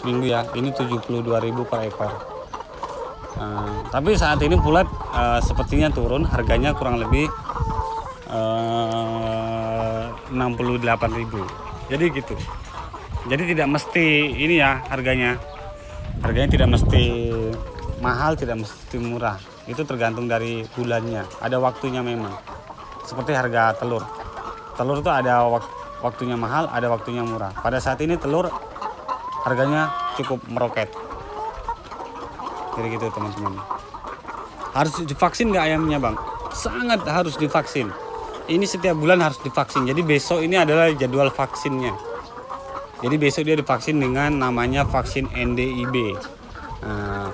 minggu ya. Ini 72.000 per ekor. Tapi saat ini bulat sepertinya turun, harganya kurang lebih 68.000. Jadi gitu. Jadi tidak mesti ini ya harganya tidak mesti mahal, tidak mesti murah. Itu tergantung dari bulannya, ada waktunya memang. Seperti harga telur itu ada waktunya mahal, ada waktunya murah. Pada saat ini telur harganya cukup meroket. Jadi gitu teman-teman. Harus divaksin nggak ayamnya bang? Sangat harus divaksin. Ini setiap bulan harus divaksin. Jadi besok ini adalah jadwal vaksinnya. Jadi besok dia divaksin dengan namanya vaksin NDIB.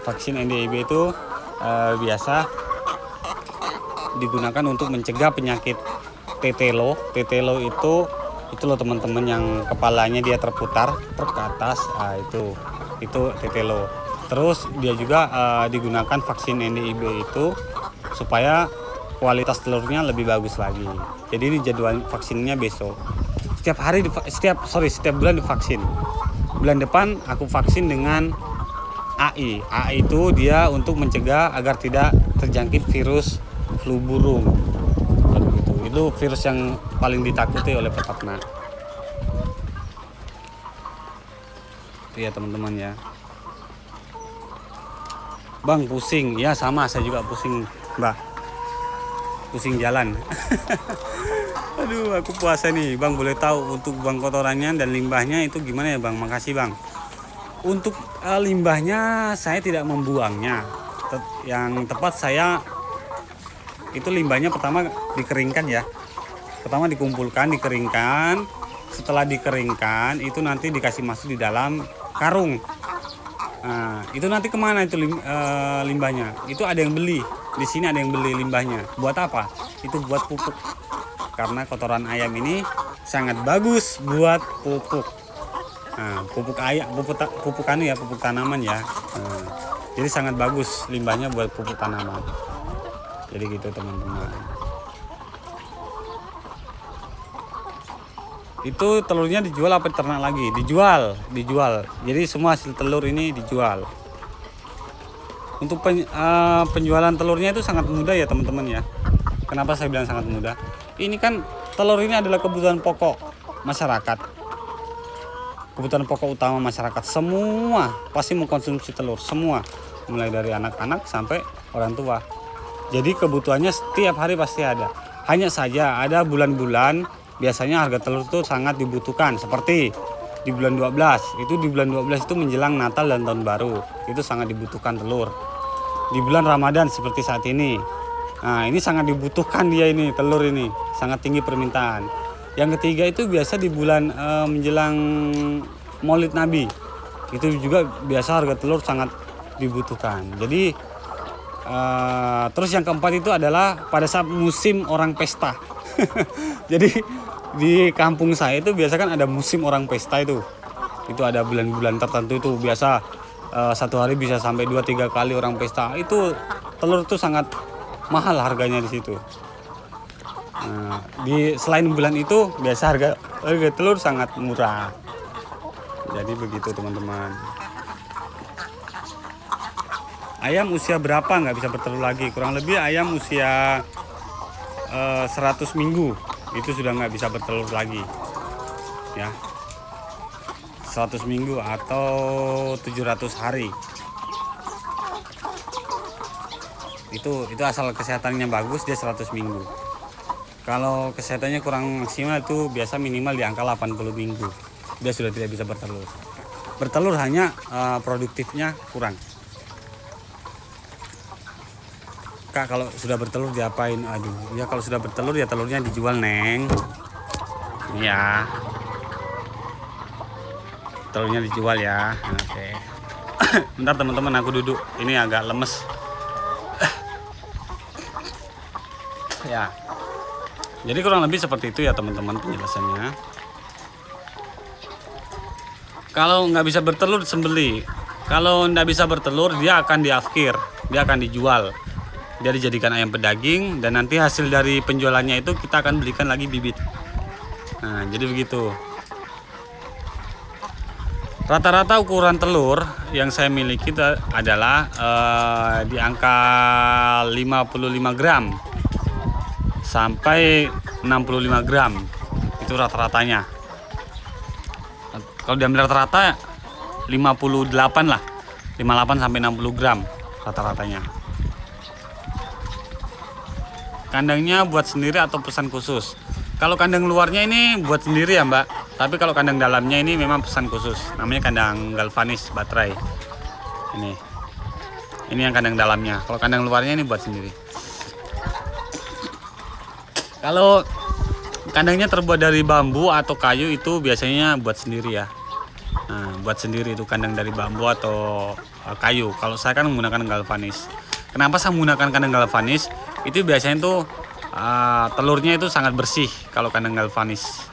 Vaksin NDIB itu biasa digunakan untuk mencegah penyakit tetelo. Tetelo itu loh teman-teman, yang kepalanya dia terputar ke atas. Itu tetelo. Terus dia juga digunakan vaksin NDIB itu supaya kualitas telurnya lebih bagus lagi. Jadi ini jadwal vaksinnya besok. Setiap bulan divaksin. Bulan depan aku vaksin dengan AI. AI itu dia untuk mencegah agar tidak terjangkit virus flu burung. Itu virus yang paling ditakuti oleh peternak. Itu ya teman-teman ya. Bang pusing, ya sama saya juga pusing, Mbak. Pusing jalan. Aduh, aku puasa nih, Bang. Boleh tahu untuk buang kotorannya dan limbahnya itu gimana ya, Bang? Makasih, Bang. Untuk limbahnya saya tidak membuangnya. Yang tepat saya itu limbahnya pertama dikeringkan ya. Pertama dikumpulkan, dikeringkan. Setelah dikeringkan itu nanti dikasih masuk di dalam karung. Nah, itu nanti kemana itu limbahnya? Itu ada yang beli. Di sini ada yang beli limbahnya. Buat apa? Itu buat pupuk. Karena kotoran ayam ini sangat bagus buat pupuk. Nah, pupuk ayam, pupuk tanaman ya. Nah, jadi sangat bagus limbahnya buat pupuk tanaman. Jadi gitu teman-teman. Itu telurnya dijual apa ternak lagi? Dijual. Jadi semua hasil telur ini dijual. Untuk penjualan telurnya itu sangat mudah ya teman-teman ya. Kenapa saya bilang sangat mudah? Ini kan telur ini adalah kebutuhan pokok masyarakat. Kebutuhan pokok utama masyarakat. Semua pasti mengkonsumsi telur, semua. Mulai dari anak-anak sampai orang tua. Jadi kebutuhannya setiap hari pasti ada. Hanya saja ada bulan-bulan biasanya harga telur itu sangat dibutuhkan. Seperti di bulan 12. Itu di bulan 12 itu menjelang Natal dan Tahun Baru. Itu sangat dibutuhkan telur. Di bulan Ramadan seperti saat ini. Nah, ini sangat dibutuhkan dia ini, telur ini. Sangat tinggi permintaan. Yang ketiga itu biasa di bulan menjelang Maulid Nabi. Itu juga biasa harga telur sangat dibutuhkan. Jadi terus yang keempat itu adalah pada saat musim orang pesta. Jadi di kampung saya itu biasa kan ada musim orang pesta itu. Itu ada bulan-bulan tertentu itu biasa satu hari bisa sampai 2-3 kali orang pesta. Itu telur itu sangat mahal harganya di situ. Nah, selain bulan itu biasa harga telur sangat murah. Jadi begitu teman-teman. Ayam usia berapa nggak bisa bertelur lagi? Kurang lebih ayam usia 100 minggu itu sudah nggak bisa bertelur lagi. Ya, 100 minggu atau 700 hari. Itu asal kesehatannya bagus dia 100 minggu. Kalau kesehatannya kurang maksimal itu biasa minimal di angka 80 minggu. Dia sudah tidak bisa bertelur. Bertelur hanya produktifnya kurang. Kak, kalau sudah bertelur diapain? Aduh, ya kalau sudah bertelur ya telurnya dijual, Neng. Ya. Telurnya dijual ya. Oke. Bentar teman-teman, aku duduk. Ini agak lemes. Ya. Jadi kurang lebih seperti itu ya teman-teman penjelasannya. Kalau nggak bisa bertelur disembeli. Kalau nggak bisa bertelur dia akan diafkir, dia akan dijual. Dia dijadikan ayam pedaging dan nanti hasil dari penjualannya itu kita akan belikan lagi bibit. Nah, jadi begitu. Rata-rata ukuran telur yang saya miliki adalah di angka 55 gram sampai 65 gram. Itu rata-ratanya. Kalau diambil rata-rata 58 lah. 58 sampai 60 gram rata-ratanya. Kandangnya buat sendiri atau pesan khusus? Kalau kandang luarnya ini buat sendiri ya Mbak, tapi kalau kandang dalamnya ini memang pesan khusus. Namanya kandang galvanis baterai. Ini yang kandang dalamnya. Kalau kandang luarnya ini buat sendiri. Kalau kandangnya terbuat dari bambu atau kayu itu biasanya buat sendiri ya. Nah, buat sendiri itu kandang dari bambu atau kayu. Kalau saya kan menggunakan galvanis. Kenapa saya menggunakan kandang galvanis? Itu biasanya tuh telurnya itu sangat bersih kalau kandang galvanis.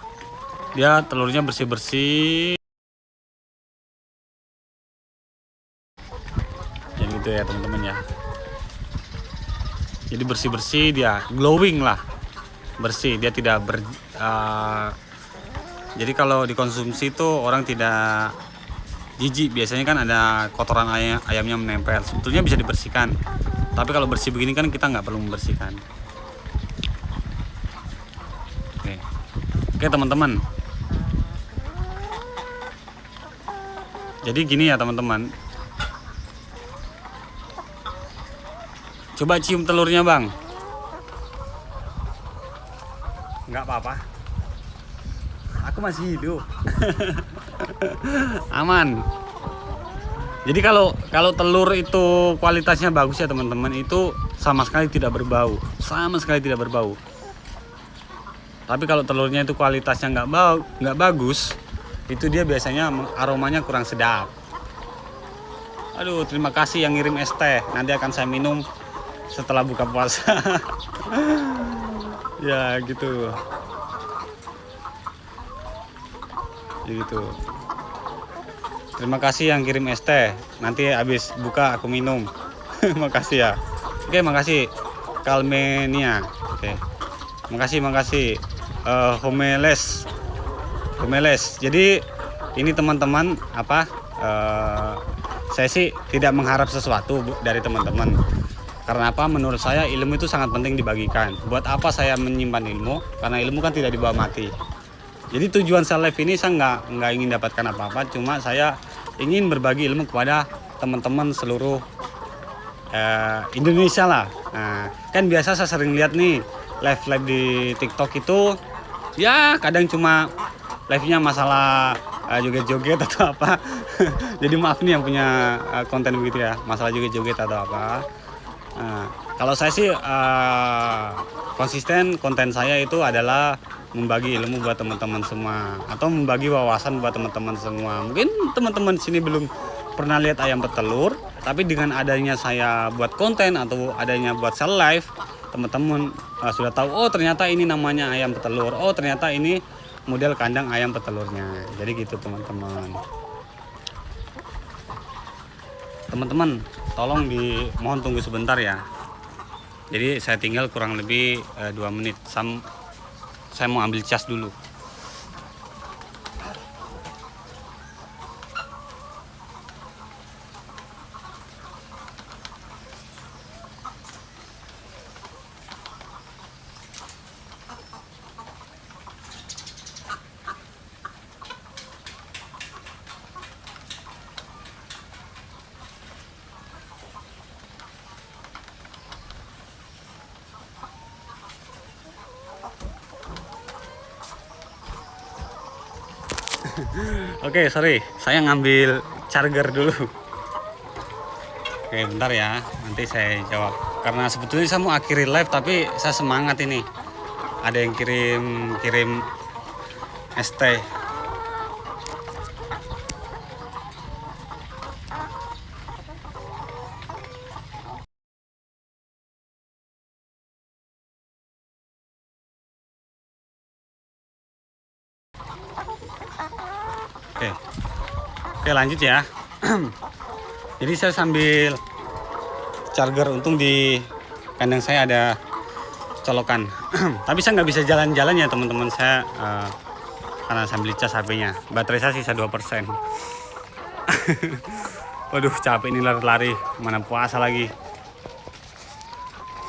Dia telurnya bersih-bersih. Jadi gitu ya teman-teman ya. Jadi bersih-bersih, dia glowing lah. Bersih, dia tidak jadi kalau dikonsumsi itu orang tidak jijik. Biasanya kan ada kotoran ayamnya menempel. Sebetulnya bisa dibersihkan. Tapi kalau bersih begini kan kita nggak perlu membersihkan. Oke teman-teman. Jadi gini ya teman-teman. Coba cium telurnya bang. Nggak apa-apa. Aku masih hidup. Aman. Jadi kalau telur itu kualitasnya bagus ya teman-teman, itu sama sekali tidak berbau. Sama sekali tidak berbau. Tapi kalau telurnya itu kualitasnya nggak bagus, itu dia biasanya aromanya kurang sedap. Aduh, terima kasih yang ngirim es teh. Nanti akan saya minum setelah buka puasa. Ya gitu. Gitu. Terima kasih yang kirim es teh. Nanti habis buka aku minum. Makasih ya. Oke, makasih Kalmenia. Oke. Makasih. Homeles. Jadi ini teman-teman saya sih tidak mengharap sesuatu dari teman-teman. Karena apa? Menurut saya ilmu itu sangat penting dibagikan. Buat apa saya menyimpan ilmu? Karena ilmu kan tidak dibawa mati. Jadi tujuan saya live ini saya nggak ingin dapatkan apa-apa, cuma saya ingin berbagi ilmu kepada teman-teman seluruh Indonesia lah. Nah, kan biasa saya sering lihat nih live di TikTok itu, ya kadang cuma live-nya masalah joget-joget atau apa. Jadi maaf nih yang punya konten begitu ya, masalah joget-joget atau apa. Nah, kalau saya sih konsisten konten saya itu adalah membagi ilmu buat teman-teman semua atau membagi wawasan buat teman-teman semua. Mungkin teman-teman sini belum pernah lihat ayam petelur, tapi dengan adanya saya buat konten atau adanya buat saya live, teman-teman sudah tahu, oh ternyata ini namanya ayam petelur, oh ternyata ini model kandang ayam petelurnya. Jadi gitu teman-teman. Teman-teman, tolong mohon tunggu sebentar ya. Jadi saya tinggal kurang lebih 2 menit. Saya mau ambil cas dulu. Oke, sorry, saya ngambil charger dulu. Oke, bentar ya, nanti saya jawab. Karena sebetulnya saya mau akhiri live, tapi saya semangat ini. Ada yang kirim ST. Oke, lanjut ya. Jadi saya sambil charger, untung di kandang saya ada colokan. Tapi saya nggak bisa jalan-jalan ya teman-teman, saya karena sambil cas HP-nya. Baterai saya sisa 2%. Waduh, capek ini lari-lari, mana puasa lagi.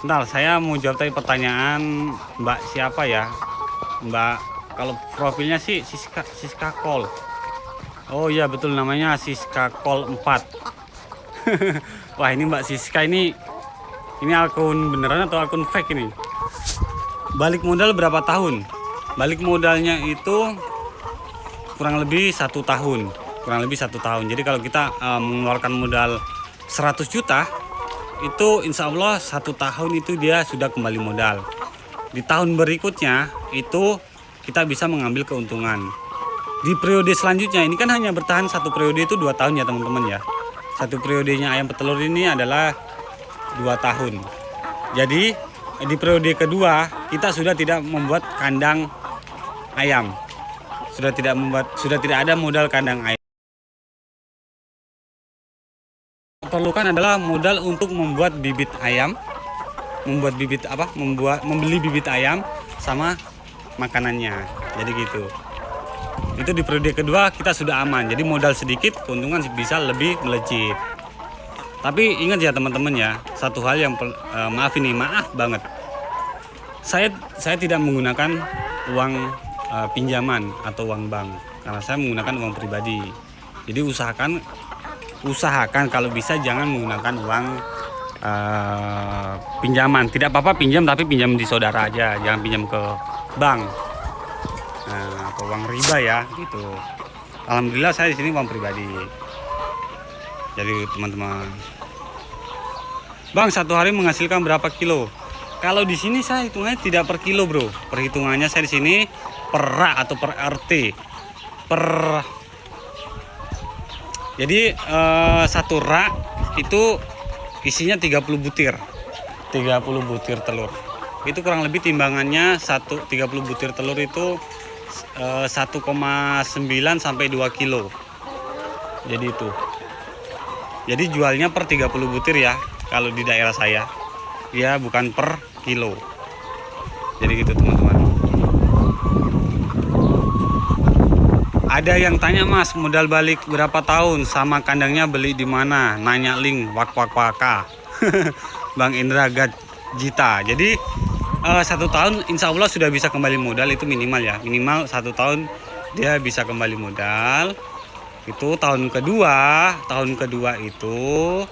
Bentar, saya mau jawab tadi pertanyaan Mbak siapa ya? Mbak, kalau profilnya sih Siska Call. Oh iya betul, namanya Siska Call 4. Wah, ini Mbak Siska ini akun beneran atau akun fake ini? Balik modal berapa tahun? Balik modalnya itu kurang lebih 1 tahun. Kurang lebih 1 tahun. Jadi kalau kita mengeluarkan modal 100 juta, itu insya Allah 1 tahun itu dia sudah kembali modal. Di tahun berikutnya itu kita bisa mengambil keuntungan. Di periode selanjutnya, ini kan hanya bertahan 1 periode itu 2 tahun ya teman-teman ya. 1 periodenya ayam petelur ini adalah 2 tahun. Jadi di periode kedua kita sudah tidak membuat kandang ayam. Sudah tidak ada modal kandang ayam. Perlukan adalah modal untuk membuat bibit ayam, membeli bibit ayam sama makanannya. Jadi gitu. Itu di periode kedua kita sudah aman. Jadi modal sedikit, keuntungan bisa lebih melejit. Tapi ingat ya teman-teman ya, satu hal yang maaf banget. Saya tidak menggunakan uang pinjaman atau uang bank, karena saya menggunakan uang pribadi. Jadi usahakan kalau bisa jangan menggunakan uang pinjaman. Tidak apa-apa pinjam, tapi pinjam di saudara aja, jangan pinjam ke bank. Atau uang riba ya gitu. Alhamdulillah saya di sini uang pribadi. Jadi teman-teman, Bang, 1 hari menghasilkan berapa kilo? Kalau di sini saya hitungnya tidak per kilo, bro. Perhitungannya saya di sini per rak atau per RT. Jadi 1 rak itu isinya 30 butir. 30 butir telur. Itu kurang lebih timbangannya 30 butir telur itu 1,9 sampai 2 kilo. Jadi itu. Jadi jualnya per 30 butir ya. Kalau di daerah saya, ya bukan per kilo. Jadi gitu teman-teman. Ada yang tanya, Mas, modal balik berapa tahun sama kandangnya beli di mana? Nanya link wak-wak-waka. Bang Indra Gajita. Jadi 1 tahun insya Allah sudah bisa kembali modal, itu minimal ya. Minimal 1 tahun dia bisa kembali modal. Itu tahun kedua itu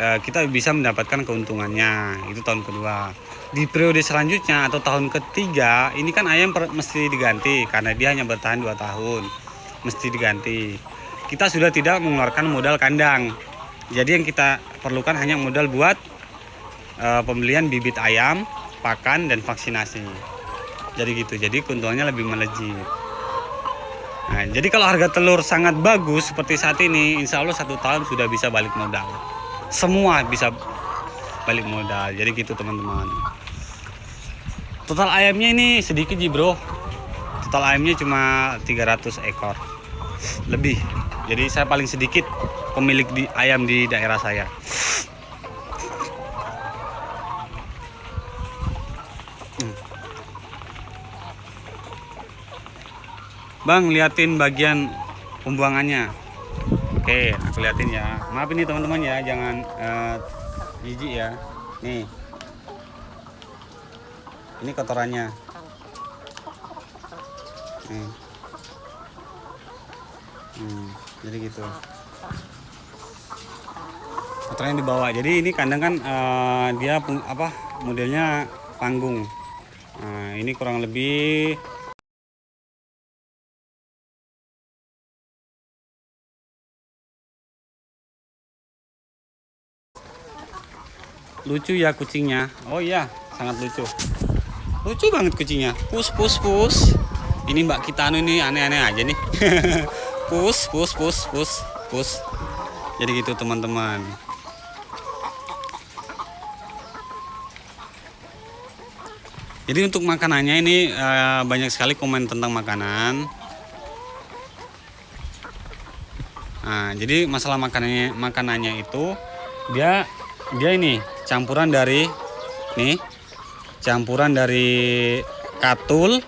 kita bisa mendapatkan keuntungannya. Itu tahun kedua. Di periode selanjutnya atau tahun ketiga ini kan ayam mesti diganti karena dia hanya bertahan 2 tahun, mesti diganti. Kita sudah tidak mengeluarkan modal kandang, jadi yang kita perlukan hanya modal buat pembelian bibit ayam, pakan, dan vaksinasi. Jadi gitu, jadi keuntungannya lebih melejit. Nah, jadi kalau harga telur sangat bagus seperti saat ini, insya Allah 1 tahun sudah bisa balik modal. Semua bisa balik modal. Jadi gitu teman-teman. Total ayamnya ini sedikit sih bro. Total ayamnya cuma 300 ekor lebih. Jadi saya paling sedikit pemilik ayam di daerah saya. Bang, liatin bagian pembuangannya. Oke, aku liatin ya. Maaf ini teman-teman ya, jangan jijik ya. Nih, ini kotorannya. Nih. Jadi gitu. Kotorannya di bawah. Jadi ini kandang kan dia modelnya panggung. Nah, ini kurang lebih lucu ya kucingnya. Oh iya, sangat lucu. Lucu banget kucingnya. Pus. Ini Mbak kita ini aneh-aneh aja nih. Pus. Jadi gitu teman-teman. Jadi untuk makanannya ini banyak sekali komen tentang makanan. Nah, jadi masalah makanannya itu dia ini campuran dari katul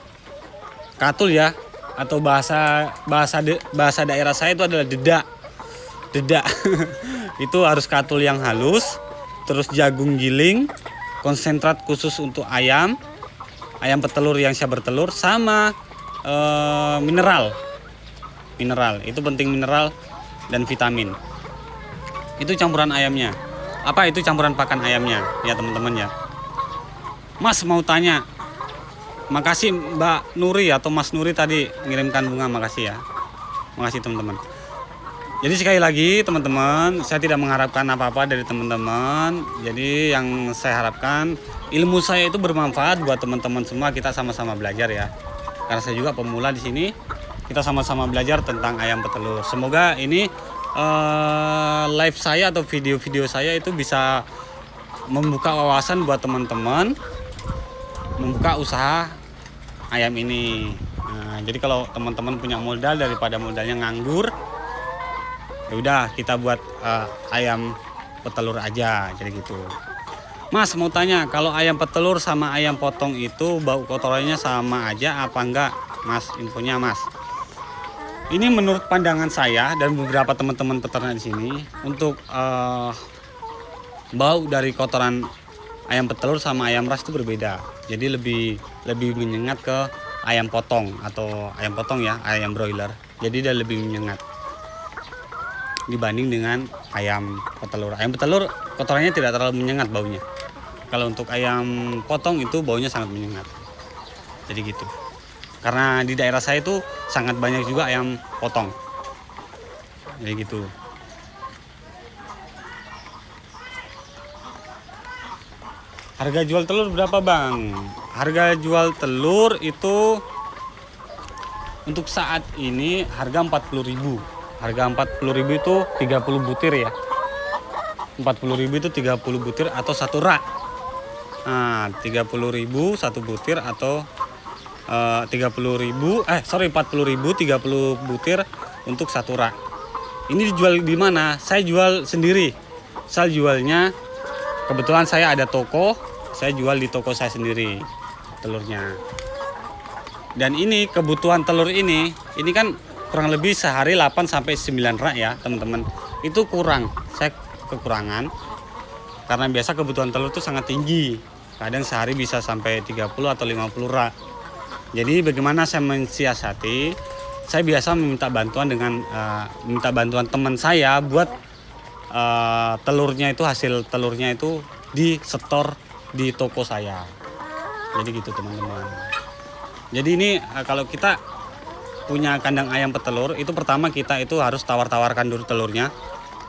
ya, atau bahasa daerah saya itu adalah dedak. dedak. Itu harus katul yang halus, terus jagung giling, konsentrat khusus untuk ayam petelur yang siap bertelur, sama mineral itu penting, mineral dan vitamin. Itu campuran ayamnya. Itu campuran pakan ayamnya ya teman-teman ya. Mas mau tanya, makasih Mbak Nuri atau Mas Nuri tadi mengirimkan bunga, makasih ya, makasih teman-teman. Jadi sekali lagi teman-teman, saya tidak mengharapkan apa-apa dari teman-teman. Jadi yang saya harapkan, ilmu saya itu bermanfaat buat teman-teman semua. Kita sama-sama belajar ya. Karena saya juga pemula di sini, kita sama-sama belajar tentang ayam petelur. Semoga ini live saya atau video-video saya itu bisa membuka wawasan buat teman-teman, membuka usaha ayam ini. Nah, jadi kalau teman-teman punya modal daripada modalnya nganggur, ya udah kita buat ayam petelur aja, jadi gitu. Mas mau tanya, kalau ayam petelur sama ayam potong itu bau kotorannya sama aja apa enggak, Mas? Infonya Mas. Ini menurut pandangan saya dan beberapa teman-teman peternak di sini, untuk bau dari kotoran ayam petelur sama ayam ras itu berbeda. Jadi lebih menyengat ke ayam potong atau ayam potong ya, ayam broiler. Jadi dia lebih menyengat dibanding dengan ayam petelur. Ayam petelur kotorannya tidak terlalu menyengat baunya. Kalau untuk ayam potong itu baunya sangat menyengat. Jadi gitu. Karena di daerah saya itu sangat banyak juga ayam potong. Jadi gitu. Harga jual telur berapa Bang? Harga jual telur itu untuk saat ini harga 40.000. Harga 40.000 itu 30 butir ya. 40.000 itu 30 butir atau satu rak. Nah, 30.000 satu butir atau 40.000 30 butir untuk satu rak. Ini dijual di mana? Saya jual sendiri. Saya jualnya, kebetulan saya ada toko, saya jual di toko saya sendiri telurnya. Dan ini kebutuhan telur ini kan kurang lebih sehari 8 sampai 9 rak ya, teman-teman. Itu kurang. Saya kekurangan. Karena biasa kebutuhan telur itu sangat tinggi. Kadang sehari bisa sampai 30 atau 50 rak. Jadi bagaimana saya mensiasati? Saya biasa meminta bantuan dengan minta bantuan teman saya buat telurnya itu, hasil telurnya itu disetor di toko saya. Jadi gitu teman-teman. Jadi ini kalau kita punya kandang ayam petelur, itu pertama kita itu harus tawar-tawarkan dulu telurnya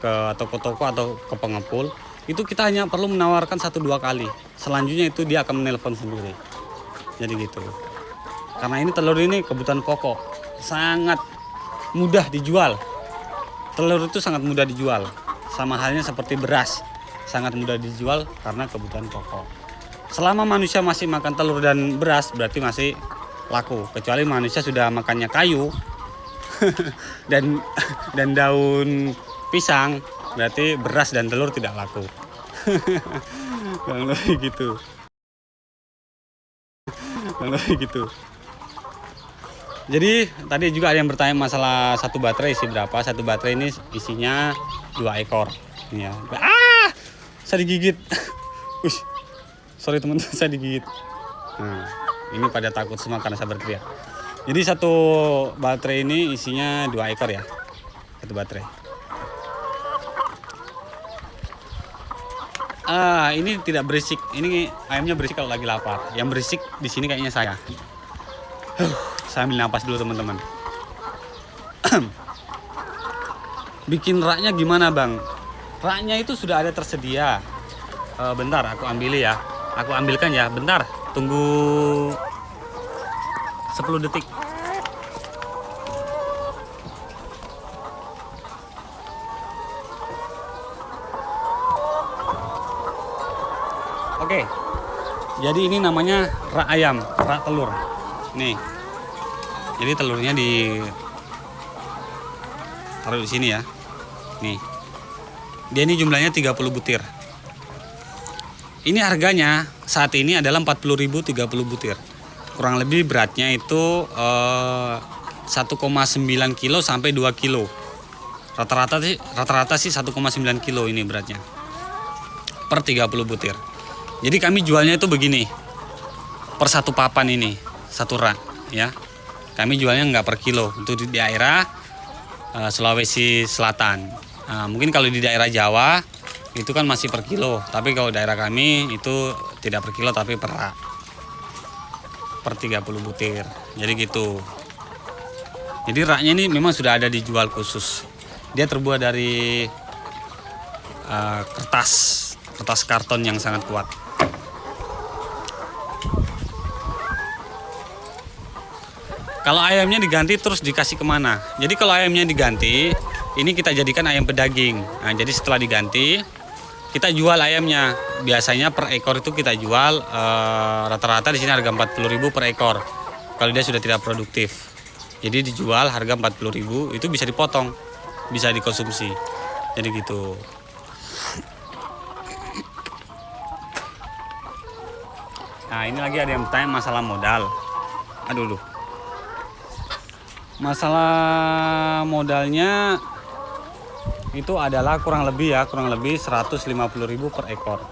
ke toko-toko atau ke pengepul. Itu kita hanya perlu menawarkan 1-2 kali. Selanjutnya itu dia akan menelpon sendiri. Jadi gitu. Karena ini telur ini kebutuhan pokok, sangat mudah dijual. Telur itu sangat mudah dijual. Sama halnya seperti beras, sangat mudah dijual karena kebutuhan pokok. Selama manusia masih makan telur dan beras berarti masih laku. Kecuali manusia sudah makannya kayu dan daun pisang, berarti beras dan telur tidak laku. Kurang lebih gitu. Kurang lebih gitu. Jadi tadi juga ada yang bertanya masalah satu baterai isi berapa. Satu baterai ini isinya 2 ekor. Ini ya. Saya digigit. Sorry teman-teman, saya digigit. Nah, ini pada takut semua karena saya berteriak. Jadi satu baterai ini isinya 2 ekor ya. Satu baterai. Ini tidak berisik. Ini ayamnya berisik kalau lagi lapar. Yang berisik di sini kayaknya saya. Saya ambil napas dulu teman-teman. Bikin raknya gimana Bang? Raknya itu sudah ada tersedia. Bentar aku ambil ya. Aku ambilkan ya. Bentar. Tunggu 10 detik. Oke. Jadi ini namanya rak ayam, rak telur. Nih. Jadi telurnya taruh di sini ya. Nih. Dia ini jumlahnya 30 butir. Ini harganya saat ini adalah 40.000 30 butir. Kurang lebih beratnya itu 1,9 kilo sampai 2 kilo. Rata-rata sih 1,9 kilo ini beratnya per 30 butir. Jadi kami jualnya itu begini, per satu papan ini, satu rak ya. Kami jualnya nggak per kilo untuk di daerah Sulawesi Selatan. Nah, mungkin kalau di daerah Jawa itu kan masih per kilo, tapi kalau daerah kami itu tidak per kilo tapi per rak, per 30 butir. Jadi gitu. Jadi raknya ini memang sudah ada dijual khusus. Dia terbuat dari kertas karton yang sangat kuat. Kalau ayamnya diganti terus dikasih kemana? Jadi kalau ayamnya diganti, ini kita jadikan ayam pedaging. Nah, jadi setelah diganti, kita jual ayamnya. Biasanya per ekor itu kita jual rata-rata di sini harga 40.000 per ekor. Kalau dia sudah tidak produktif. Jadi dijual harga 40.000, itu bisa dipotong, bisa dikonsumsi. Jadi gitu. Nah, ini lagi ada yang bertanya masalah modal. Aduh. Masalah modalnya itu adalah kurang lebih 150.000 per ekor.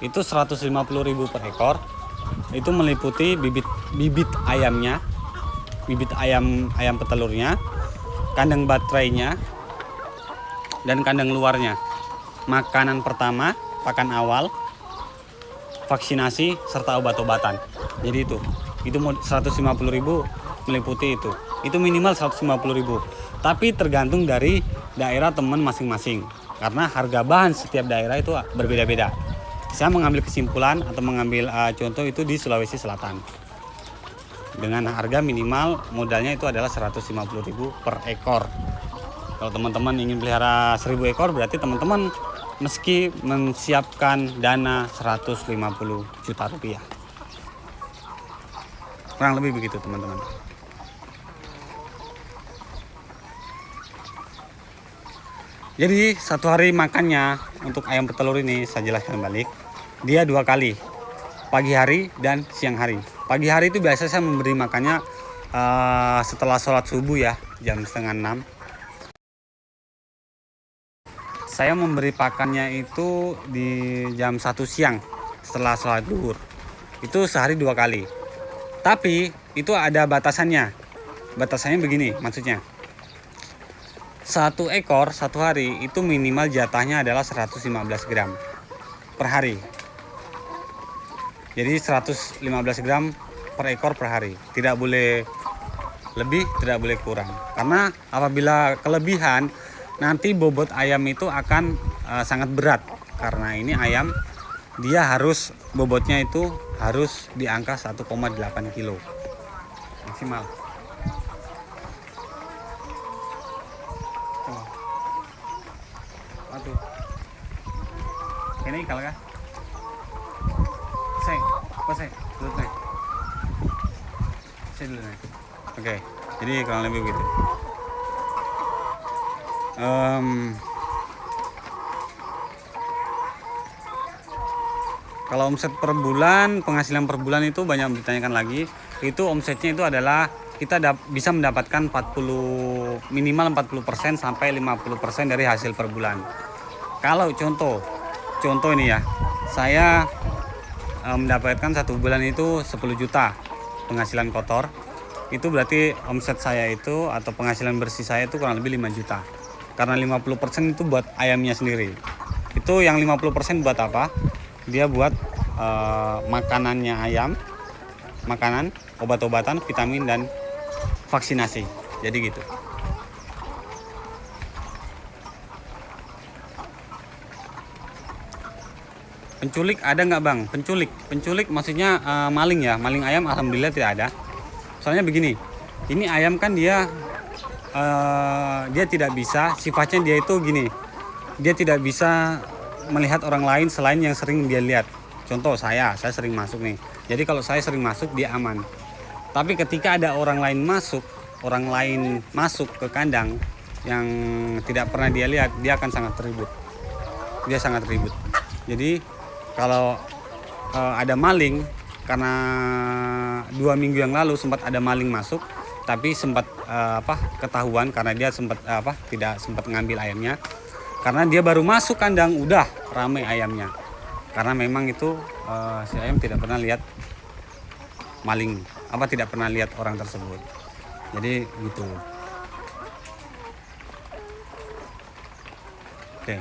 Itu 150.000 per ekor. Itu meliputi bibit ayamnya, bibit ayam petelurnya, kandang baterainya, dan kandang luarnya. Makanan pertama, pakan awal, vaksinasi, serta obat-obatan. Jadi itu 150.000 meliputi itu. Itu minimal 150.000. Tapi tergantung dari daerah teman masing-masing. Karena harga bahan setiap daerah itu berbeda-beda. Saya mengambil kesimpulan atau mengambil contoh itu di Sulawesi Selatan. Dengan harga minimal modalnya itu adalah 150.000 per ekor. Kalau teman-teman ingin pelihara 1.000 ekor, berarti teman-teman meski menyiapkan dana 150 juta rupiah. Kurang lebih begitu teman-teman. Jadi satu hari makannya untuk ayam petelur ini saya jelaskan balik. Dia 2 kali, pagi hari dan siang hari. Pagi hari itu biasa saya memberi makannya setelah sholat subuh ya, jam 5:30. Saya memberi pakannya itu di jam 1 siang setelah sholat zuhur. Itu sehari 2 kali. Tapi itu ada batasannya. Batasannya begini maksudnya. 1 ekor 1 hari itu minimal jatahnya adalah 115 gram per hari. Jadi 115 gram per ekor per hari. Tidak boleh lebih, tidak boleh kurang. Karena apabila kelebihan, nanti bobot ayam itu akan sangat berat. Karena ini ayam, dia harus bobotnya itu harus di angka 1,8 kilo maksimal. Aduh. Ini kalau kah? Saya dulu nih. Saya dulu nih. Oke, jadi kurang lebih begitu. Kalau omset per bulan, penghasilan per bulan itu banyak ditanyakan lagi. Itu omsetnya itu adalah kita bisa mendapatkan minimal 40% sampai 50% dari hasil per bulan. Kalau contoh ini ya, saya mendapatkan 1 bulan itu 10 juta penghasilan kotor. Itu berarti omset saya itu atau penghasilan bersih saya itu kurang lebih 5 juta. Karena 50% itu buat ayamnya sendiri. Itu yang 50% buat apa? Dia buat makanannya ayam, makanan, obat-obatan, vitamin, dan vaksinasi. Jadi gitu. Penculik ada nggak bang? Penculik maksudnya maling ya? Maling ayam alhamdulillah tidak ada. Soalnya begini, ini ayam kan dia tidak bisa, sifatnya dia itu gini, dia tidak bisa melihat orang lain selain yang sering dia lihat. Contoh saya sering masuk nih. Jadi kalau saya sering masuk dia aman. Tapi ketika ada orang lain masuk ke kandang yang tidak pernah dia lihat, dia akan sangat ribut. Dia sangat ribut. Jadi kalau ada maling, karena 2 minggu yang lalu sempat ada maling masuk, tapi sempat ketahuan karena dia sempat tidak sempat ngambil ayamnya, karena dia baru masuk kandang udah ramai ayamnya, karena memang itu si ayam tidak pernah lihat maling, tidak pernah lihat orang tersebut, jadi gitu. Oke,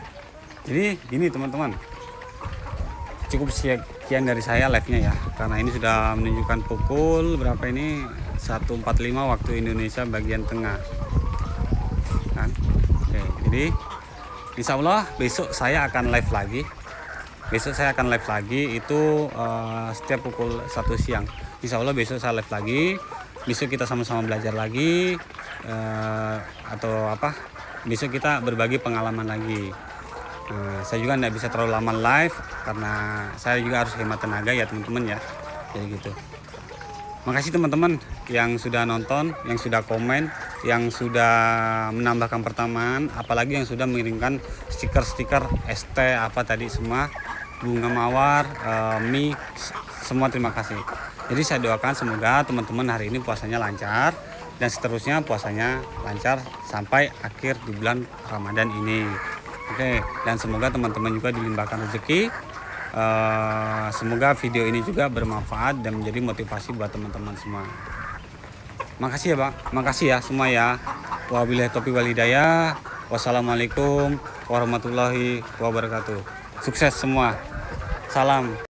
jadi gini teman-teman, cukup sekian dari saya live-nya ya, karena ini sudah menunjukkan pukul berapa ini, 1.45 waktu Indonesia bagian tengah kan. Oke, jadi insya Allah besok saya akan live lagi. Itu setiap pukul 1 siang. Insya Allah besok saya live lagi. Besok kita sama-sama belajar lagi, besok kita berbagi pengalaman lagi. Saya juga tidak bisa terlalu lama live karena saya juga harus hemat tenaga ya teman-teman ya, jadi gitu. Makasih teman-teman yang sudah nonton, yang sudah komen, yang sudah menambahkan pertanyaan, apalagi yang sudah mengirimkan stiker-stiker ST semua, bunga mawar, mie, semua terima kasih. Jadi saya doakan semoga teman-teman hari ini puasanya lancar dan seterusnya puasanya lancar sampai akhir di bulan Ramadan ini. Oke, dan semoga teman-teman juga dilimpahkan rezeki. Semoga video ini juga bermanfaat dan menjadi motivasi buat teman-teman semua. Makasih ya Pak, makasih ya semua ya. Wabillahi taufiq wal hidayah. Wassalamualaikum warahmatullahi wabarakatuh. Sukses semua. Salam.